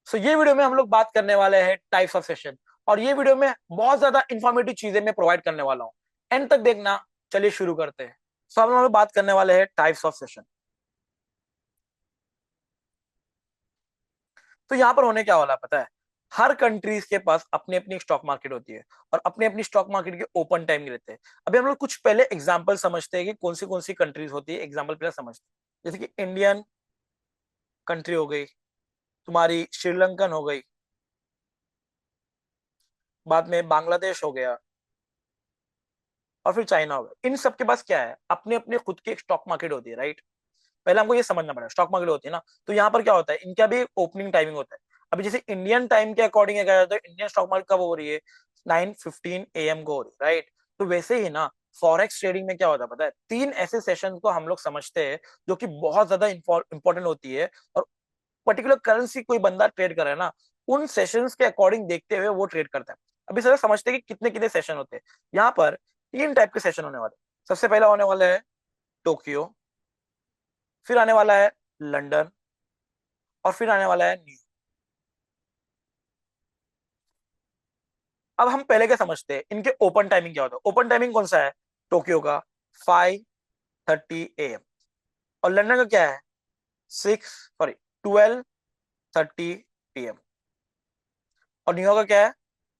सो ये वीडियो में हम लोग बात करने वाले हैं टाइप्स ऑफ सेशन, और ये वीडियो में बहुत ज्यादा इंफॉर्मेटिव चीजें मैं प्रोवाइड करने वाला हूँ। एंड तक देखना। चलिए शुरू करते हैं। सो हम लोग बात करने वाले हैं टाइप्स ऑफ सेशन। तो यहाँ पर होने क्या वाला है पता है? हर कंट्रीज के पास अपनी अपनी स्टॉक मार्केट होती है, और अपनी अपनी स्टॉक मार्केट के ओपन टाइम रहते हैं। अभी हम लोग कुछ पहले एग्जांपल समझते हैं कि कौन सी कंट्रीज होती है। एग्जांपल पहले समझते हैं, जैसे कि इंडियन कंट्री हो गई, तुम्हारी श्रीलंकन हो गई, बाद में बांग्लादेश हो गया, और फिर चाइना हो गया। इन सब के पास क्या है? अपने अपने खुद की एक स्टॉक मार्केट होती है, राइट? पहले हमको ये समझना पड़ेगा, स्टॉक मार्केट होती है ना, तो यहाँ पर क्या होता है, इनका भी ओपनिंग टाइमिंग होता है। अभी जैसे इंडियन टाइम के अकॉर्डिंग क्या जाता है, इंडियन स्टॉक मार्केट कब हो रही है? 9:15 AM को हो रही है, राइट? तो वैसे ही ना, फॉरेक्स ट्रेडिंग में क्या होता है पता है? तीन ऐसे सेशन को हम लोग समझते हैं जो कि बहुत ज्यादा इंपॉर्टेंट होती है, और पर्टिकुलर करेंसी कोई बंदा ट्रेड कर रहा है ना, उन सेशंस के अकॉर्डिंग देखते हुए वो ट्रेड करता है। अभी सर समझते हैं कि कितने कितने सेशन होते हैं। यहाँ पर तीन टाइप के सेशन होने वाले। सबसे पहला होने वाला है टोक्यो, फिर आने वाला है लंदन, और फिर आने वाला है न्यू। अब हम पहले क्या समझते हैं, इनके ओपन टाइमिंग क्या होता है? ओपन टाइमिंग कौन सा है? टोक्यो का 5:30 AM, और लंदन का क्या है? 12:30 PM, और न्यूयॉर्क का क्या है?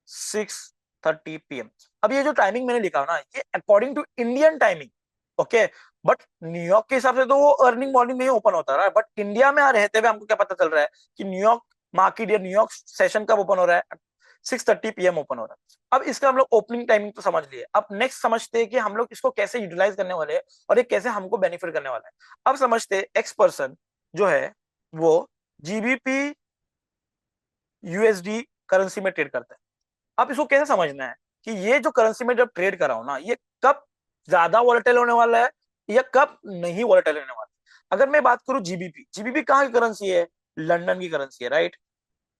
6:30 PM। अब ये जो टाइमिंग मैंने लिखा ना, ये according to Indian timing, okay. But New York के हिसाब से तो वो अर्निंग मॉर्निंग में ही ओपन होता है, बट इंडिया में रहते हुए हमको क्या पता चल रहा है कि न्यूयॉर्क मार्केट या न्यूयॉर्क सेशन कब ओपन हो रहा है? 6:30 PM ओपन हो रहा है। अब इसका हम लोग ओपनिंग टाइमिंग तो समझ लिए। अब नेक्स्ट समझते हैं कि हम लोग इसको कैसे यूटिलाइज करने वाले हैं, और ये कैसे हमको बेनिफिट करने वाला है। अब समझते हैं, एक्स पर्सन जो है वो जीबीपी यूएसडी करेंसी में ट्रेड करता है। अब इसको कैसे समझना है कि ये जो करेंसी में जब ट्रेड कर रहा हूं ना, ये कब ज्यादा वॉलेटाइल होने वाला है या कब नहीं वॉलेटाइल होने वाला है? अगर मैं बात करूं जीबीपी, जीबीपी कहाँ की करेंसी है? लंदन की करेंसी है, राइट?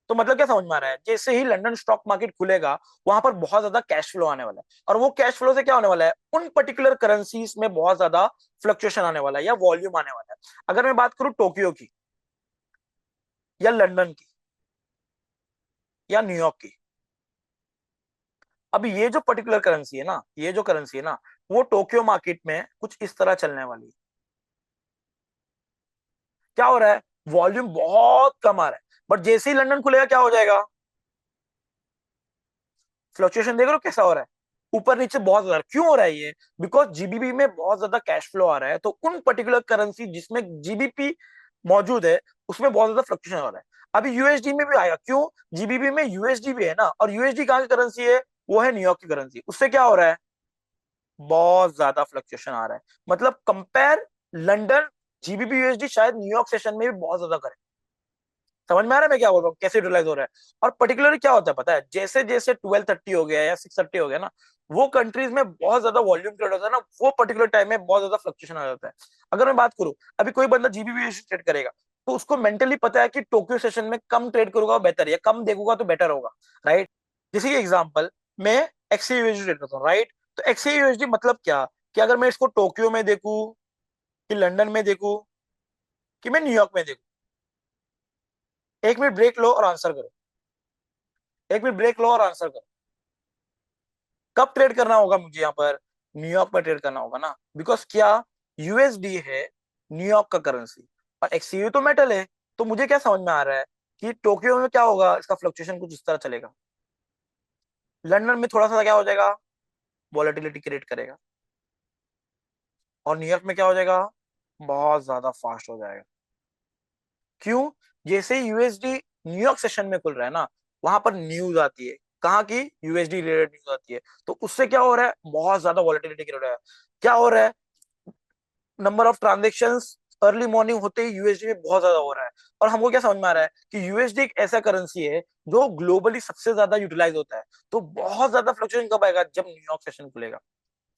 तो मतलब क्या समझ में आ रहा है, जैसे ही लंदन स्टॉक मार्केट खुलेगा, वहां पर बहुत ज्यादा कैश फ्लो आने वाला है, और वो कैश फ्लो से क्या होने वाला है, उन पर्टिकुलर करेंसीज में बहुत ज्यादा फ्लक्चुएशन आने वाला है या वॉल्यूम आने वाला है। अगर मैं बात करूं टोक्यो की, या लंदन की, या न्यूयॉर्क की, अब ये जो पर्टिकुलर करेंसी है ना, ये जो करेंसी है ना, वो टोक्यो मार्केट में कुछ इस तरह चलने वाली है। क्या हो रहा है? वॉल्यूम बहुत कम आ रहा है, बट जैसे ही लंदन खुलेगा क्या हो जाएगा? फ्लक्चुएशन देख रहे हो कैसा हो रहा है? ऊपर नीचे बहुत ज्यादा। क्यों हो रहा है ये? बिकॉज जीबीपी में बहुत ज्यादा कैश फ्लो आ रहा है, तो उन पर्टिकुलर करेंसी जिसमें जीबीपी मौजूद है, उसमें बहुत ज्यादा फ्लक्चुएशन हो रहा है। अभी यूएसडी में भी आएगा। क्यों? जीबीपी में यूएसडी भी है ना, और यूएसडी कहाँ की करेंसी है? वो है न्यूयॉर्क की करेंसी। उससे क्या हो रहा है? बहुत ज्यादा फ्लक्चुएशन आ रहा है। मतलब कंपेयर लंदन, जीबीपी यूएसडी शायद न्यूयॉर्क सेशन में भी बहुत ज्यादा करे। समझ में आ रहा है मैं क्या बोल रहा हूँ, कैसे यूटिलाइज हो रहा है? और पर्टिकुलरली क्या होता है पता है, जैसे जैसे 12:30 हो गया या 6:30 हो गया ना, वो कंट्रीज में बहुत ज्यादा वॉल्यूम ट्रेड होता है ना, वो पर्टिकुलर टाइम में बहुत ज्यादा फ्लक्चुएशन आ जाता है। अगर मैं बात करूं, अभी कोई बंदा जीबीपी ट्रेड करेगा, तो उसको मेंटली पता है कि टोक्यो सेशन में कम ट्रेड करूंगा बेटर, या कम देखूंगा तो बेटर होगा, राइट? जैसे कि एग्जांपल, मैं एक्सयूएसडी ट्रेड करता हूँ, राइट? तो एक्सयूएसडी मतलब क्या, कि अगर मैं इसको टोक्यो में देखूं, कि लंदन में देखूं, कि मैं न्यूयॉर्क में देखूं। एक मिनट ब्रेक लो और आंसर करो। एक मिनट ब्रेक लो और आंसर करो। कब ट्रेड करना होगा मुझे यहाँ पर? न्यूयॉर्क में ट्रेड करना होगा ना, बिकॉज क्या, यूएसडी है न्यूयॉर्क का करेंसी, और एक्सयू तो मेटल है। तो मुझे क्या समझ में आ रहा है कि टोक्यो में क्या होगा, इसका फ्लक्चुएशन कुछ इस तरह चलेगा। लंदन में थोड़ा सा क्या हो जाएगा, वॉलेटिलिटी क्रिएट करेगा, और न्यूयॉर्क में क्या हो जाएगा, बहुत ज्यादा फास्ट हो जाएगा। क्यों? जैसे यूएसडी न्यूयॉर्क सेशन में खुल रहा है ना, वहां पर न्यूज आती है। कहाँ की? यूएसडी रिलेटेड न्यूज आती है। तो उससे क्या हो रहा है, बहुत ज्यादा वॉलेटिलिटी क्रिएट हो रहा है। क्या हो रहा है? Number of transaction early morning होते ही यूएसडी में बहुत ज्यादा हो रहा है। और हमको क्या समझ में आ रहा है कि यूएसडी एक ऐसा करेंसी है जो ग्लोबली सबसे ज्यादा यूटिलाइज होता है। तो बहुत ज्यादा फ्लक्चुएशन कब आएगा? जब न्यूयॉर्क सेशन खुलेगा।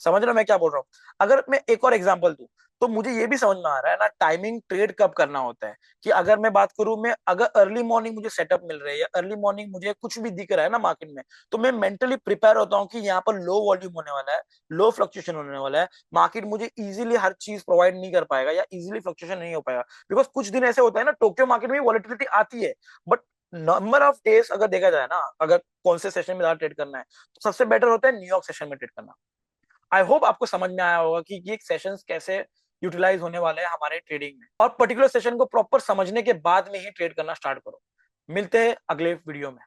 समझ रहे हो मैं क्या बोल रहा हूँ? अगर मैं एक और एग्जांपल दूं, तो मुझे ये भी समझ में आ रहा है ना, टाइमिंग ट्रेड कब करना होता है। कि अगर मैं बात करूं, मैं अगर अर्ली मॉर्निंग मुझे सेटअप मिल रहा है, या अर्ली मॉर्निंग मुझे कुछ भी दिख रहा है ना मार्केट में, तो मैं मेंटली प्रिपेयर होता हूँ कि यहाँ पर लो वॉल्यूम होने वाला है, लो फ्लक्चुएशन होने वाला है। मार्केट मुझे इजीली हर चीज प्रोवाइड नहीं कर पाएगा, या इजीली फ्लक्चुएशन नहीं हो पाएगा। बिकॉज कुछ दिन ऐसे होता है ना, टोक्यो मार्केट में वॉलेटिलिटी आती है, बट नंबर ऑफ डेज अगर देखा जाए ना, अगर कौन से सेशन में ज्यादा ट्रेड करना है, तो सबसे बेटर होता है न्यूयॉर्क सेशन में ट्रेड करना। आई होप आपको समझ में आया होगा कि ये सेशंस कैसे यूटिलाइज होने वाले हैं हमारे ट्रेडिंग में, और पर्टिकुलर सेशन को प्रॉपर समझने के बाद में ही ट्रेड करना स्टार्ट करो। मिलते हैं अगले वीडियो में।